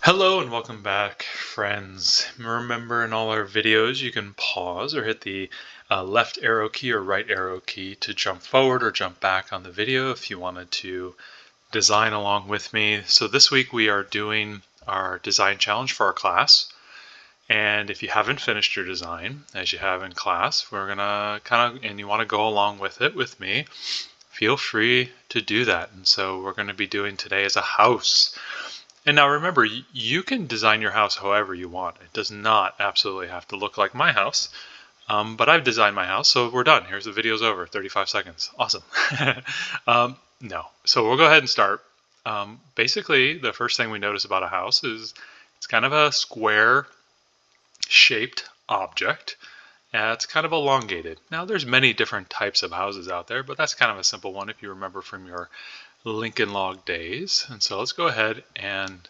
Hello and welcome back, friends. Remember, in all our videos you can pause or hit the left arrow key or right arrow key to jump forward or jump back on the video if you wanted to design along with me. So this week we are doing our design challenge for our class. And if you haven't finished your design, as you have in class, we're gonna and you want to go along with it with me, feel free to do that. And so we're going to be doing today is a house. And now remember, you can design your house however you want. It does not absolutely have to look like my house. But I've designed my house, so we're done. Here's the video's over, 35 seconds. Awesome. No. So we'll go ahead and start. Basically, the first thing we notice about a house is it's kind of a square shaped object. It's kind of elongated. Now, there's many different types of houses out there, but that's kind of a simple one if you remember from your Lincoln Log days. And so let's go ahead and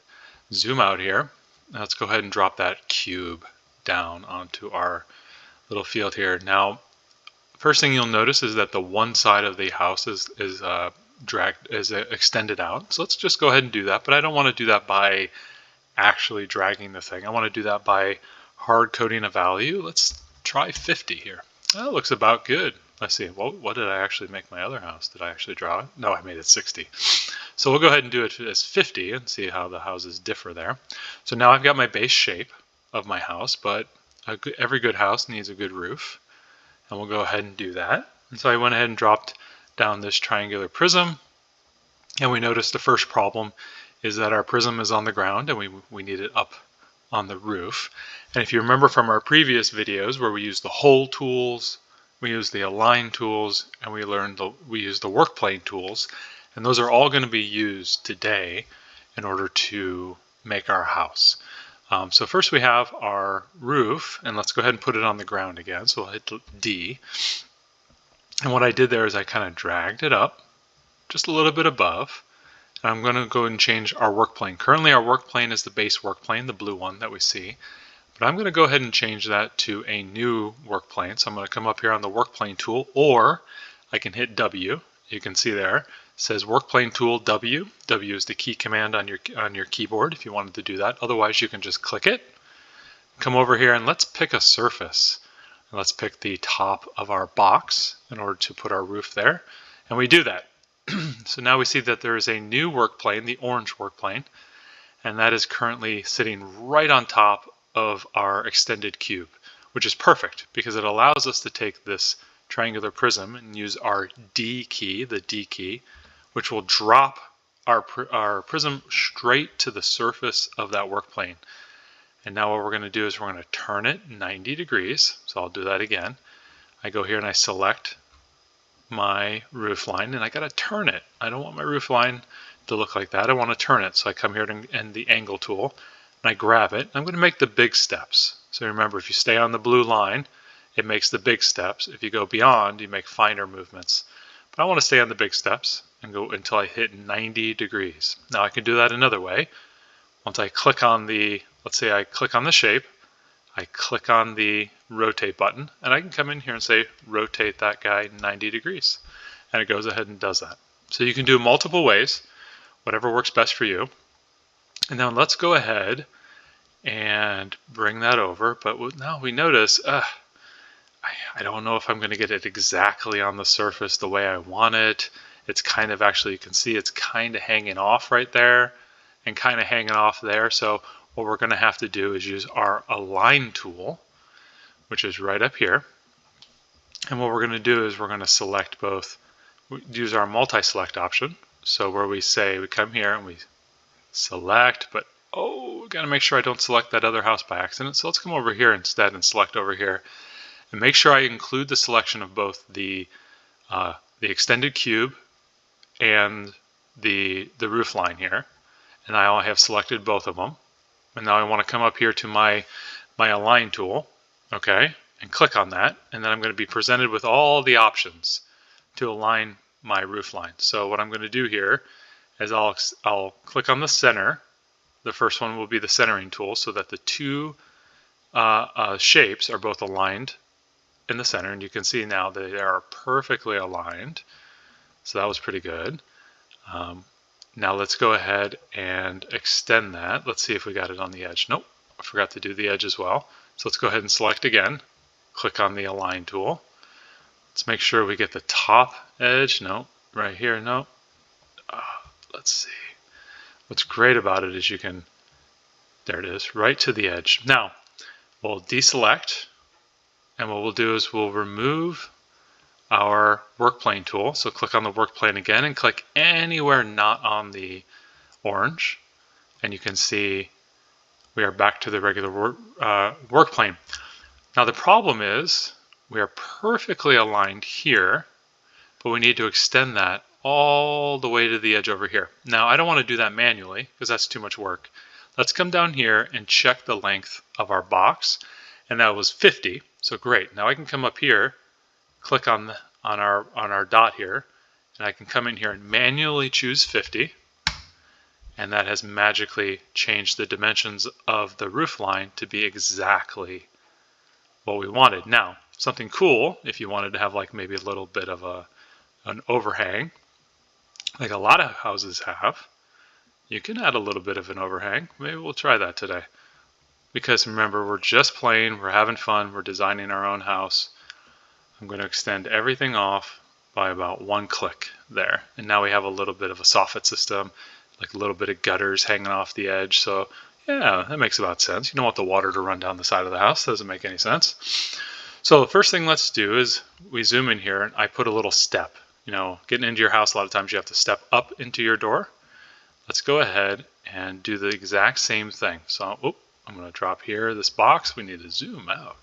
zoom out here. Now let's go ahead and drop that cube down onto our little field here. Now, first thing you'll notice is that the one side of the house is extended out. So let's just go ahead and do that. But I don't want to do that by actually dragging the thing. I want to do that by hard coding a value. Let's try 50 here. That looks about good. Let's see, what did I actually make my other house? Did I actually draw it? No, I made it 60. So we'll go ahead and do it as 50 and see how the houses differ there. So now I've got my base shape of my house, but every good house needs a good roof. And we'll go ahead and do that. And so I went ahead and dropped down this triangular prism. And we noticed the first problem is that our prism is on the ground and we need it up on the roof. And if you remember from our previous videos where we used the hole tools, we used the align tools, and we used the work plane tools, and those are all going to be used today in order to make our house. So first we have our roof, and let's go ahead and put it on the ground again. So we'll hit D. And what I did there is I kind of dragged it up just a little bit above. And I'm going to go and change our work plane. Currently our work plane is the base work plane, the blue one that we see. But I'm going to go ahead and change that to a new work plane. So I'm going to come up here on the work plane tool, or I can hit W. You can see there it says work plane tool W. W is the key command on your keyboard if you wanted to do that. Otherwise you can just click it. Come over here and let's pick a surface. And let's pick the top of our box in order to put our roof there. And we do that. So now we see that there is a new work plane, the orange work plane, and that is currently sitting right on top of our extended cube, which is perfect because it allows us to take this triangular prism and use our D key, the D key, which will drop our prism straight to the surface of that work plane. And now what we're going to do is we're going to turn it 90 degrees. So I'll do that again. I go here and I select my roof line, and I got to turn it. I don't want my roof line to look like that. I want to turn it. So I come here and the angle tool, and I grab it. I'm going to make the big steps. So remember, if you stay on the blue line, it makes the big steps. If you go beyond, you make finer movements. But I want to stay on the big steps and go until I hit 90 degrees. Now I can do that another way. Once I click on let's say I click on the shape, I click on the rotate button, and I can come in here and say rotate that guy 90 degrees, and it goes ahead and does that. So you can do multiple ways, whatever works best for you. And now let's go ahead and bring that over, but now we notice I don't know if I'm going to get it exactly on the surface the way I want it. It's kind of, actually you can see it's kind of hanging off right there and kind of hanging off there. So what we're going to have to do is use our align tool, which is right up here. And what we're going to do is we're going to select both, use our multi-select option. So where we say, we come here and we select, but we got to make sure I don't select that other house by accident. So let's come over here instead and select over here. And make sure I include the selection of both the extended cube and the roof line here. And I have selected both of them. And now I want to come up here to my align tool, okay, and click on that. And then I'm going to be presented with all the options to align my roof line. So what I'm going to do here is I'll click on the center. The first one will be the centering tool so that the two shapes are both aligned in the center. And you can see now they are perfectly aligned. So that was pretty good. Now let's go ahead and extend that. Let's see if we got it on the edge. Nope, I forgot to do the edge as well. So let's go ahead and select again. Click on the Align tool. Let's make sure we get the top edge. No, right here, no. Let's see. What's great about it is you can, there it is, right to the edge. Now, we'll deselect, and what we'll do is we'll remove our work plane tool. So click on the work plane again and click anywhere not on the orange, and you can see we are back to the regular work plane. Now the problem is we are perfectly aligned here, but we need to extend that all the way to the edge over here. Now I don't want to do that manually because that's too much work. Let's come down here and check the length of our box, and that was 50. So great. Now I can come up here, click on our dot here, and I can come in here and manually choose 50, and that has magically changed the dimensions of the roof line to be exactly what we wanted. Now, something cool, if you wanted to have like maybe a little bit of an overhang, like a lot of houses have, you can add a little bit of an overhang. Maybe we'll try that today. Because remember, we're just playing, we're having fun, we're designing our own house. I'm going to extend everything off by about 1 click there. And now we have a little bit of a soffit system, like a little bit of gutters hanging off the edge. So yeah, that makes about sense. You don't want the water to run down the side of the house. Doesn't make any sense. So the first thing let's do is we zoom in here and I put a little step. You know, getting into your house, a lot of times you have to step up into your door. Let's go ahead and do the exact same thing. So I'm going to drop here this box. We need to zoom out.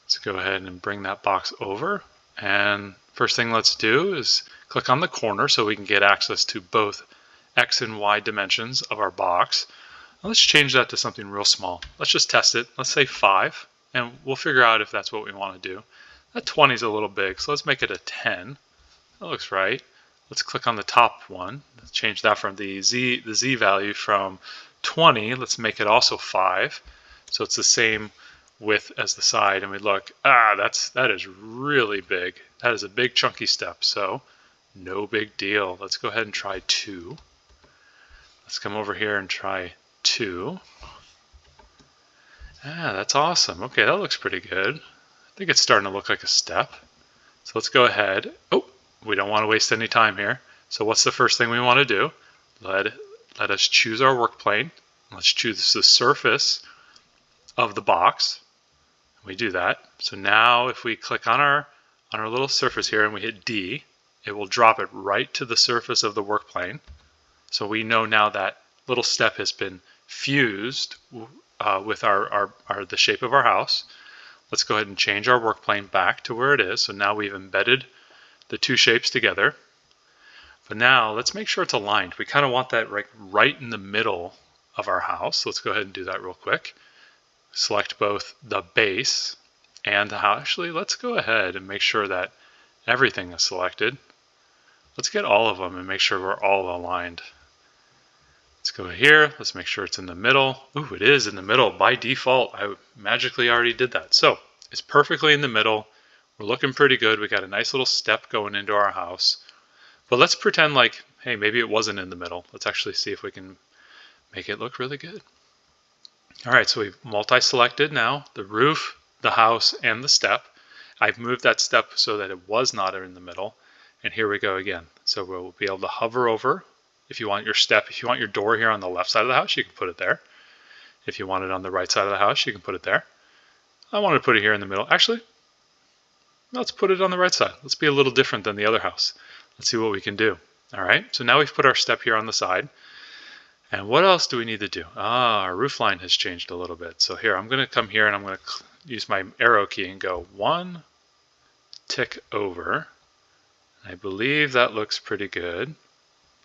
Let's go ahead and bring that box over. And first thing let's do is click on the corner so we can get access to both X and Y dimensions of our box. Now let's change that to something real small. Let's just test it. Let's say 5, and we'll figure out if that's what we want to do. That 20 is a little big, so let's make it a 10. That looks right. Let's click on the top one. Let's change that from the Z value from 20. Let's make it also 5. So it's the same width as the side, and we look, that is really big. That is a big chunky step, so no big deal. Let's go ahead and try 2. Let's come over here and try 2. That's awesome. Okay, that looks pretty good. I think it's starting to look like a step. So let's go ahead. We don't want to waste any time here. So what's the first thing we want to do? Let us choose our work plane. Let's choose the surface of the box. We do that. So now if we click on our little surface here and we hit D, it will drop it right to the surface of the work plane. So we know now that little step has been fused with the shape of our house. Let's go ahead and change our work plane back to where it is. So now we've embedded the two shapes together. But now let's make sure it's aligned. We kind of want that right in the middle of our house. So let's go ahead and do that real quick. Select both the base and the house. Actually, let's go ahead and make sure that everything is selected. Let's get all of them and make sure we're all aligned. Let's go here. Let's make sure it's in the middle. Ooh, it is in the middle by default. I magically already did that. So it's perfectly in the middle. We're looking pretty good. We got a nice little step going into our house. But let's pretend like, hey, maybe it wasn't in the middle. Let's actually see if we can make it look really good. All right, so we've multi-selected now the roof, the house, and the step. I've moved that step so that it was not in the middle. And here we go again. So we'll be able to hover over. If you want your door here on the left side of the house, you can put it there. If you want it on the right side of the house, you can put it there. I want to put it here in the middle. Actually, let's put it on the right side. Let's be a little different than the other house. Let's see what we can do. All right, so now we've put our step here on the side. And what else do we need to do? Our roof line has changed a little bit. So here, I'm going to come here and I'm going to use my arrow key and go 1 tick over. I believe that looks pretty good.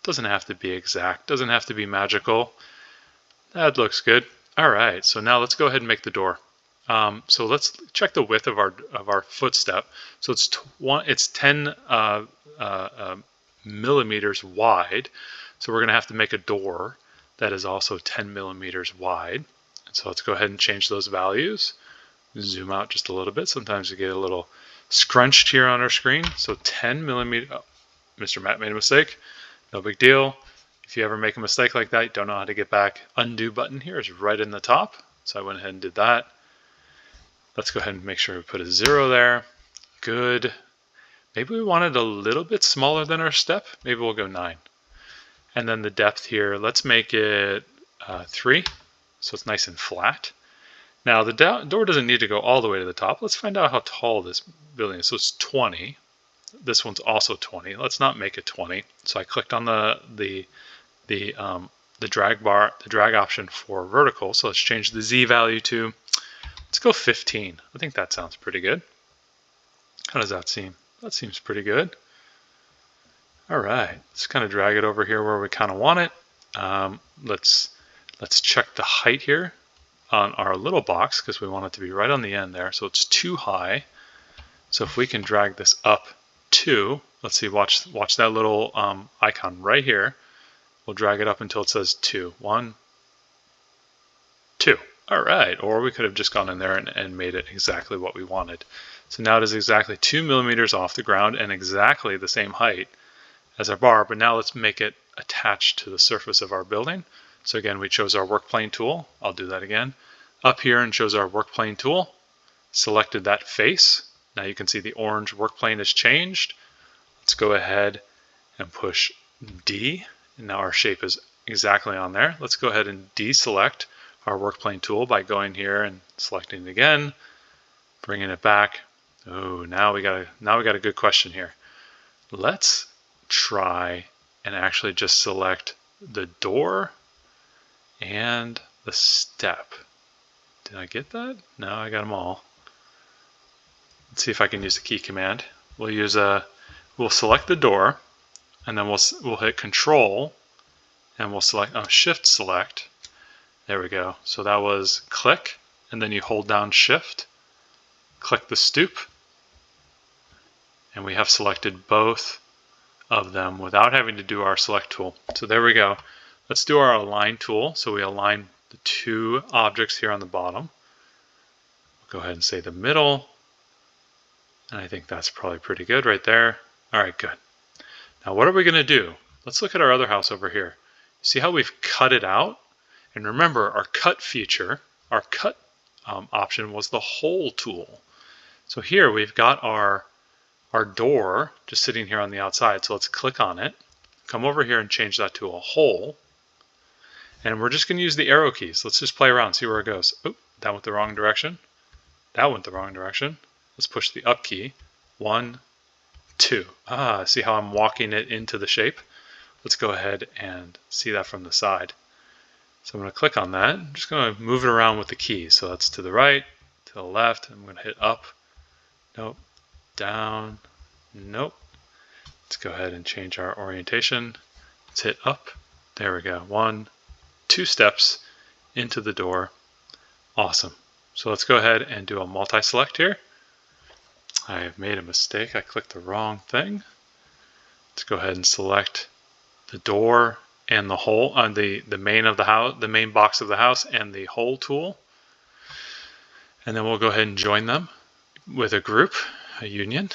Doesn't have to be exact, doesn't have to be magical. That looks good. All right, so now let's go ahead and make the door. So let's check the width of our footstep. So it's 10 millimeters wide. So we're going to have to make a door that is also 10 millimeters wide. And so let's go ahead and change those values. Zoom out just a little bit. Sometimes we get a little scrunched here on our screen. So 10 millimeters. Oh, Mr. Matt made a mistake. No big deal. If you ever make a mistake like that, you don't know how to get back, undo button here is right in the top. So I went ahead and did that. Let's go ahead and make sure we put a 0 there. Good. Maybe we want it a little bit smaller than our step. Maybe we'll go 9. And then the depth here, let's make it 3, so it's nice and flat. Now the door doesn't need to go all the way to the top. Let's find out how tall this building is. So it's 20. This one's also 20. Let's not make it 20. So I clicked on the drag option for vertical. So let's change the Z value to, let's go 15. I think that sounds pretty good. How does that seem? That seems pretty good. All right, let's kind of drag it over here where we kind of want it. Let's check the height here on our little box because we want it to be right on the end there. So it's too high. So if we can drag this up 2, let's see, watch that little icon right here. We'll drag it up until it says 2. 1, 2. All right, or we could have just gone in there and made it exactly what we wanted. So now it is exactly 2 millimeters off the ground and exactly the same height as our bar, but now let's make it attached to the surface of our building. So again, we chose our work plane tool. I'll do that again. Up here and chose our work plane tool. Selected that face. Now you can see the orange work plane has changed. Let's go ahead and push D. And now our shape is exactly on there. Let's go ahead and deselect our work plane tool by going here and selecting it again, bringing it back. Oh, now we got a good question here. Let's try and actually just select the door and the step. Did I get that? No, I got them all. Let's see if I can use the key command. We'll select the door, and then we'll hit Control, and we'll select Shift select. There we go. So that was click, and then you hold down Shift, click the stoop, and we have selected both of them without having to do our select tool. So there we go. Let's do our align tool. So we align the 2 objects here on the bottom. We'll go ahead and say the middle. And I think that's probably pretty good right there. All right, good. Now what are we going to do? Let's look at our other house over here. See how we've cut it out? And remember, our cut feature, our cut option was the hole tool. So here we've got our door just sitting here on the outside. So let's click on it, come over here and change that to a hole. And we're just going to use the arrow keys. Let's just play around, see where it goes. Oh, that went the wrong direction. That went the wrong direction. Let's push the up key. 1, 2. See how I'm walking it into the shape? Let's go ahead and see that from the side. So I'm going to click on that. I'm just going to move it around with the keys. So that's to the right, to the left. I'm going to hit up. Nope. Down. Nope. Let's go ahead and change our orientation. Let's hit up. There we go. 1, 2 steps into the door. Awesome. So let's go ahead and do a multi-select here. I have made a mistake. I clicked the wrong thing. Let's go ahead and select the door and the hole on the main of the house, the main box of the house, and the hole tool. And then we'll go ahead and join them with a group, a union.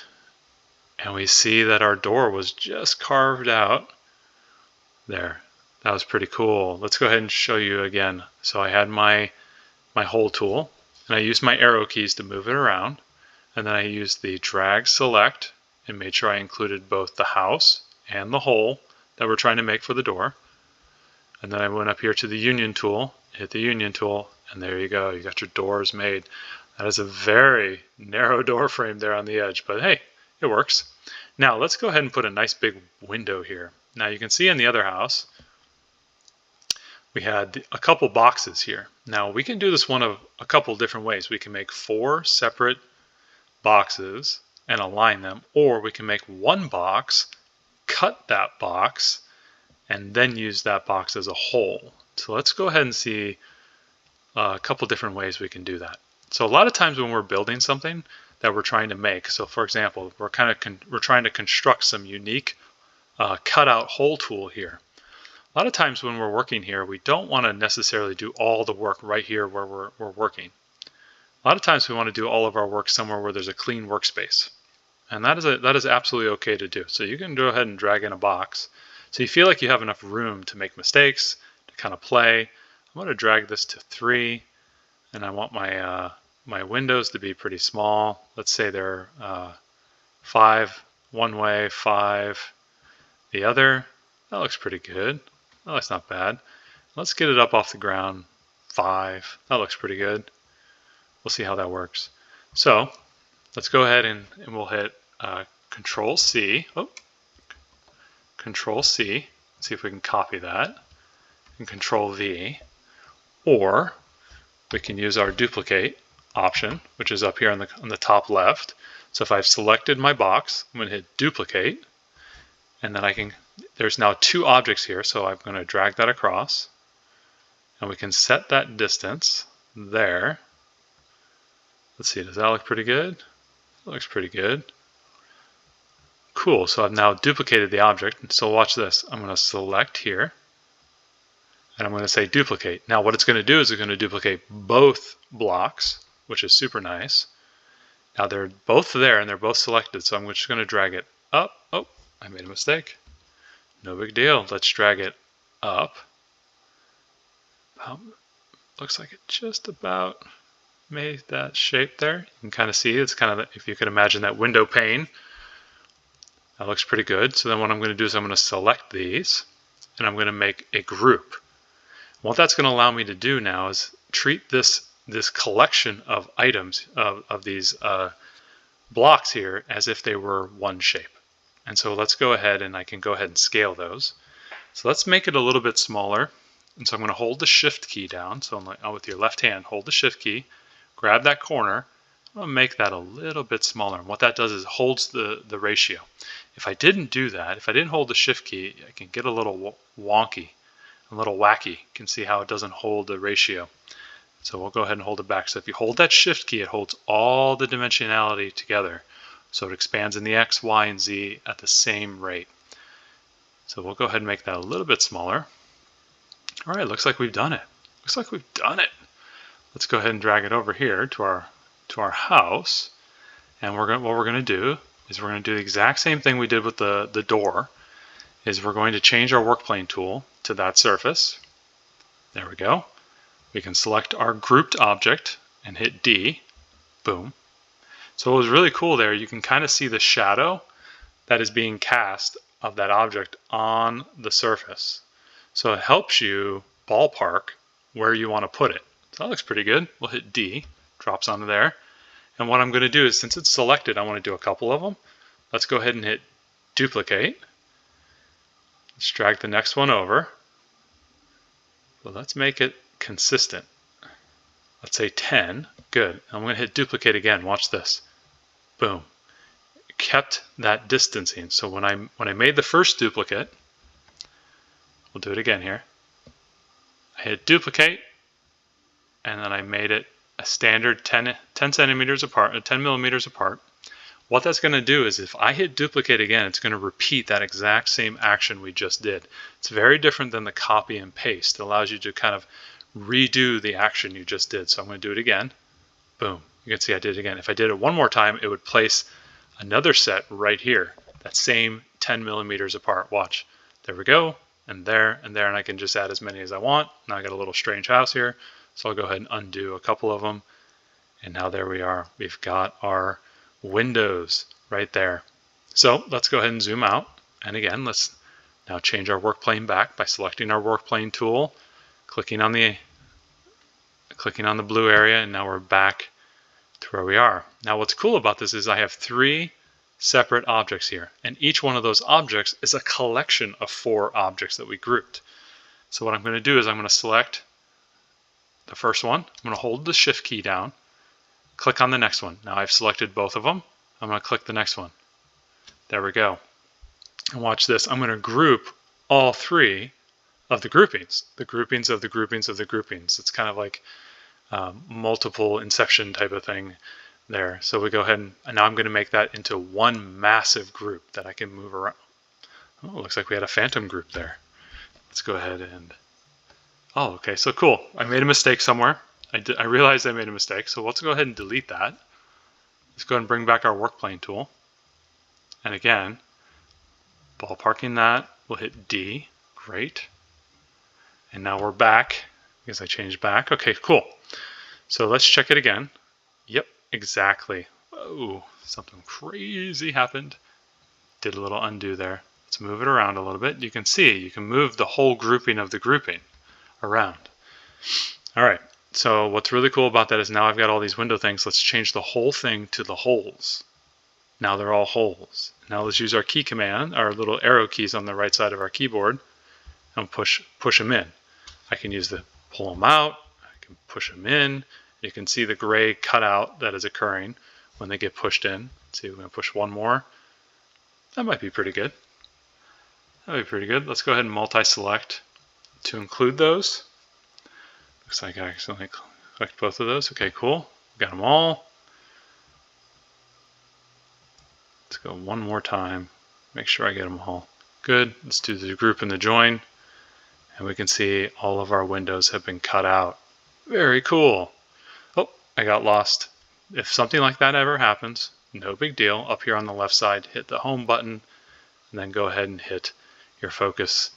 And we see that our door was just carved out there. That was pretty cool. Let's go ahead and show you again. So I had my hole tool, and I used my arrow keys to move it around. And then I used the drag select and made sure I included both the house and the hole that we're trying to make for the door. And then I went up here to the union tool, hit the union tool, and there you go. You got your doors made. That is a very narrow door frame there on the edge, but hey, it works. Now let's go ahead and put a nice big window here. Now you can see in the other house, we had a couple boxes here. Now we can do this one of a couple different ways. We can make 4 separate boxes and align them, or we can make one box, cut that box, and then use that box as a whole. So let's go ahead and see a couple different ways we can do that. So a lot of times when we're building something that we're trying to make, so for example, we're trying to construct some unique cutout hole tool here. A lot of times when we're working here, we don't want to necessarily do all the work right here where we're working. A lot of times we want to do all of our work somewhere where there's a clean workspace. And that is absolutely okay to do. So you can go ahead and drag in a box So you feel like you have enough room to make mistakes, to kind of play. I'm going to drag this to 3, and I want my my windows to be pretty small. Let's say they're 5 one way, 5 the other. That looks pretty good. That looks not bad. Let's get it up off the ground. 5. That looks pretty good. We'll see how that works. So let's go ahead and we'll hit Control C. Oh, Control C. Let's see if we can copy that. And Control V. Or we can use our duplicate option, which is up here on the top left. So if I've selected my box, I'm going to hit duplicate, and then there's now 2 objects here, so I'm going to drag that across, and we can set that distance there. Let's see, does that look pretty good? That looks pretty good. Cool, so I've now duplicated the object, so watch this. I'm going to select here, and I'm going to say duplicate. Now what it's going to do is it's going to duplicate both blocks, which is super nice. Now they're both there and they're both selected, so I'm just going to drag it up. Oh, I made a mistake. No big deal. Let's drag it up. Looks like it just about made that shape there. You can kind of see it's kind of, if you can imagine that window pane. That looks pretty good. So then what I'm going to do is I'm going to select these and I'm going to make a group. What that's going to allow me to do now is treat this collection of items of these blocks here as if they were one shape. And so let's go ahead and I can go ahead and scale those. So let's make it a little bit smaller. And so I'm going to hold the Shift key down. So with your left hand, hold the Shift key, grab that corner. I'm going to make that a little bit smaller. And what that does is holds the ratio. If I didn't do that, if I didn't hold the Shift key, I can get a little wonky, a little wacky. You can see how it doesn't hold the ratio. So we'll go ahead and hold it back. So if you hold that Shift key, it holds all the dimensionality together. So it expands in the X, Y, and Z at the same rate. So we'll go ahead and make that a little bit smaller. All right, looks like we've done it. Looks like we've done it. Let's go ahead and drag it over here to our house. And what we're going to do is we're going to do the exact same thing we did with the door. Is we're going to change our work plane tool to that surface. There we go. We can select our grouped object and hit D. Boom. So what was really cool there, you can kind of see the shadow that is being cast of that object on the surface. So it helps you ballpark where you want to put it. So that looks pretty good. We'll hit D, drops onto there. And what I'm going to do is, since it's selected, I want to do a couple of them. Let's go ahead and hit duplicate. Let's drag the next one over. Well, let's make it consistent. Let's say 10. Good. I'm going to hit duplicate again. Watch this. Boom. Kept that distancing. So when I made the first duplicate, we'll do it again here. I hit duplicate, and then I made it a standard 10 centimeters apart, 10 millimeters apart. What that's going to do is if I hit duplicate again, it's going to repeat that exact same action we just did. It's very different than the copy and paste. It allows you to kind of redo the action you just did. So I'm going to do it again. Boom. You can see I did it again. If I did it one more time, it would place another set right here. That same 10 millimeters apart. Watch. There we go. And there, and there. And I can just add as many as I want. Now I got a little strange house here. So I'll go ahead and undo a couple of them. And now there we are. We've got our windows right there. So let's go ahead and zoom out. And again, let's now change our work plane back by selecting our work plane tool, clicking on the blue area, and now we're back to where we are. Now what's cool about this is I have 3 separate objects here, and each one of those objects is a collection of 4 objects that we grouped. So what I'm going to do is I'm going to select the first one. I'm going to hold the Shift key down, click on the next one. Now I've selected both of them. I'm going to click the next one. There we go. And watch this. I'm going to group all 3 of the groupings of the groupings of the groupings. It's kind of like multiple inception type of thing there. So we go ahead and now I'm going to make that into one massive group that I can move around. Oh, looks like we had a phantom group there. Let's go ahead and, oh, okay, so cool. I made a mistake somewhere. I realized I made a mistake, so let's go ahead and delete that. Let's go ahead and bring back our work plane tool. And again, ballparking that We'll hit D. Great. And now we're back because I changed back. Okay, cool. So let's check it again. Yep, exactly. Whoa, something crazy happened. Did a little undo there. Let's move it around a little bit. You can see, you can move the whole grouping of the grouping around. All right, so what's really cool about that is now I've got all these window things. Let's change the whole thing to the holes. Now they're all holes. Now let's use our key command, our little arrow keys on the right side of our keyboard, and push them in. I can use the pull them out, I can push them in. You can see the gray cutout that is occurring when they get pushed in. Let's see, we're going to push one more. That might be pretty good. That'd be pretty good. Let's go ahead and multi-select to include those. Looks like I accidentally clicked both of those. Okay, cool. Got them all. Let's go one more time. Make sure I get them all. Good. Let's do the group and the join. And we can see all of our windows have been cut out. Very cool. Oh, I got lost. If something like that ever happens, no big deal. Up here on the left side, hit the home button, and then go ahead and hit your focus.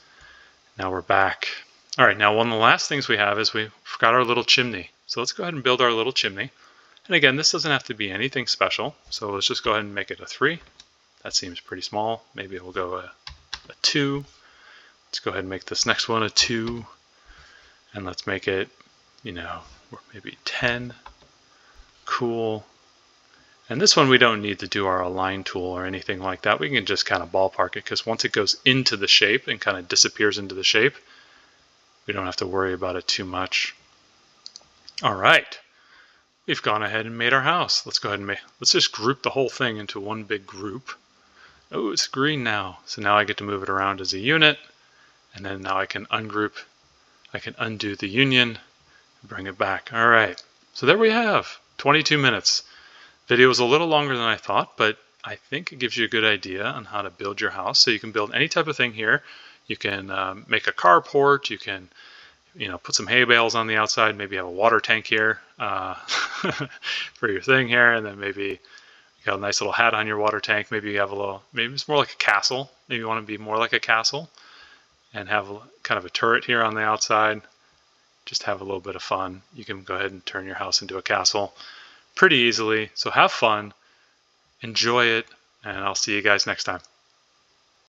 Now we're back. All right, now one of the last things we have is we forgot our little chimney. So let's go ahead and build our little chimney. And again, this doesn't have to be anything special. So let's just go ahead and make it a 3. That seems pretty small. Maybe we'll go a 2. Let's go ahead and make this next one a 2. And let's make it, you know, maybe 10. Cool. And this one we don't need to do our align tool or anything like that. We can just kind of ballpark it because once it goes into the shape and kind of disappears into the shape, we don't have to worry about it too much. All right. We've gone ahead and made our house. Let's go ahead and let's just group the whole thing into one big group. Oh, it's green now. So now I get to move it around as a unit. And then now I can ungroup. I can undo the union and bring it back. All right. So there we have 22 minutes. Video was a little longer than I thought, but I think it gives you a good idea on how to build your house. So you can build any type of thing here. You can make a carport. You can, you know, put some hay bales on the outside. Maybe have a water tank here for your thing here, and then maybe you got a nice little hat on your water tank. Maybe you have a little. Maybe it's more like a castle. Maybe you want to be more like a castle, and have kind of a turret here on the outside. Just have a little bit of fun. You can go ahead and turn your house into a castle pretty easily. So have fun, enjoy it, and I'll see you guys next time.